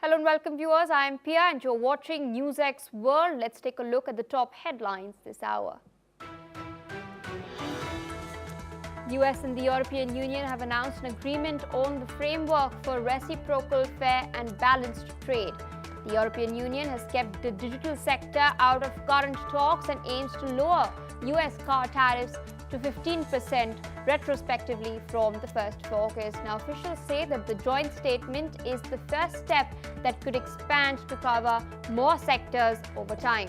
Hello and welcome viewers, I am Pia and you're watching NewsX World. Let's take a look at the top headlines this hour. The US and the European Union have announced an agreement on the framework for reciprocal, fair and balanced trade. The European Union has kept the digital sector out of current talks and aims to lower US car tariffs to 15% retrospectively from the 1st of August. Now, officials say that the joint statement is the first step that could expand to cover more sectors over time.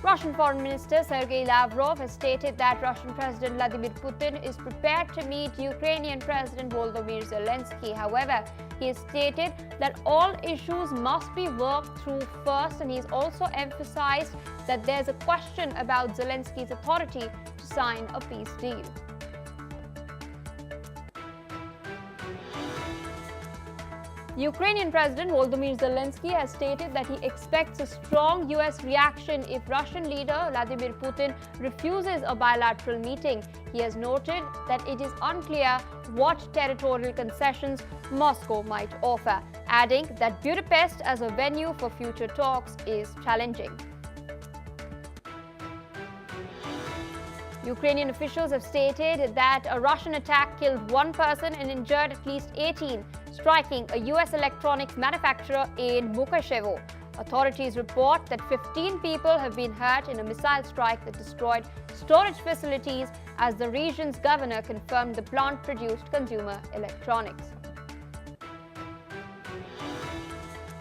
Russian Foreign Minister Sergei Lavrov has stated that Russian President Vladimir Putin is prepared to meet Ukrainian President Volodymyr Zelensky. However, he has stated that all issues must be worked through first, and he's also emphasized that there's a question about Zelensky's authority to sign a peace deal. The Ukrainian President Volodymyr Zelensky has stated that he expects a strong US reaction if Russian leader Vladimir Putin refuses a bilateral meeting. He has noted that it is unclear what territorial concessions Moscow might offer, adding that Budapest as a venue for future talks is challenging. Ukrainian officials have stated that a Russian attack killed one person and injured at least 18, striking a US electronics manufacturer in Mukashevo. Authorities report that 15 people have been hurt in a missile strike that destroyed storage facilities, as the region's governor confirmed the plant produced consumer electronics.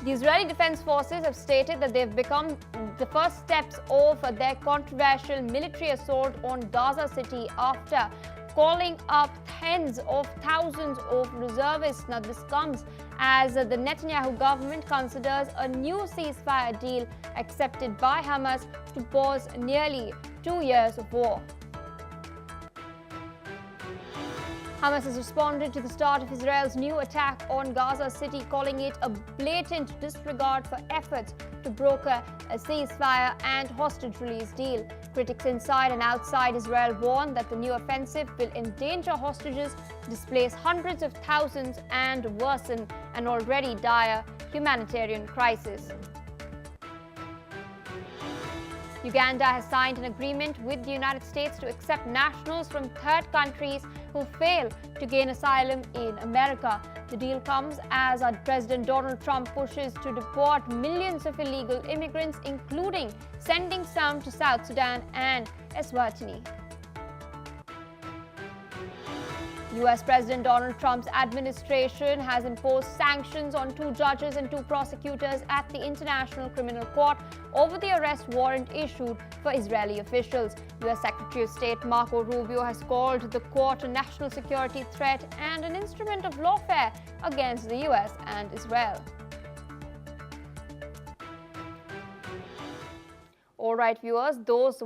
The Israeli Defense Forces have stated that they've become the first steps of their controversial military assault on Gaza City after calling up tens of thousands of reservists. Now, this comes as the Netanyahu government considers a new ceasefire deal accepted by Hamas to pause nearly 2 years of war. Hamas has responded to the start of Israel's new attack on Gaza City, calling it a blatant disregard for efforts to broker a ceasefire and hostage release deal. Critics inside and outside Israel warn that the new offensive will endanger hostages, displace hundreds of thousands, and worsen an already dire humanitarian crisis. Uganda has signed an agreement with the United States to accept nationals from third countries who fail to gain asylum in America. The deal comes as President Donald Trump pushes to deport millions of illegal immigrants, including sending some to South Sudan and Eswatini. US President Donald Trump's administration has imposed sanctions on 2 judges and 2 prosecutors at the International Criminal Court over the arrest warrant issued for Israeli officials. US Secretary of State Marco Rubio has called the court a national security threat and an instrument of lawfare against the US and Israel. All right, viewers, those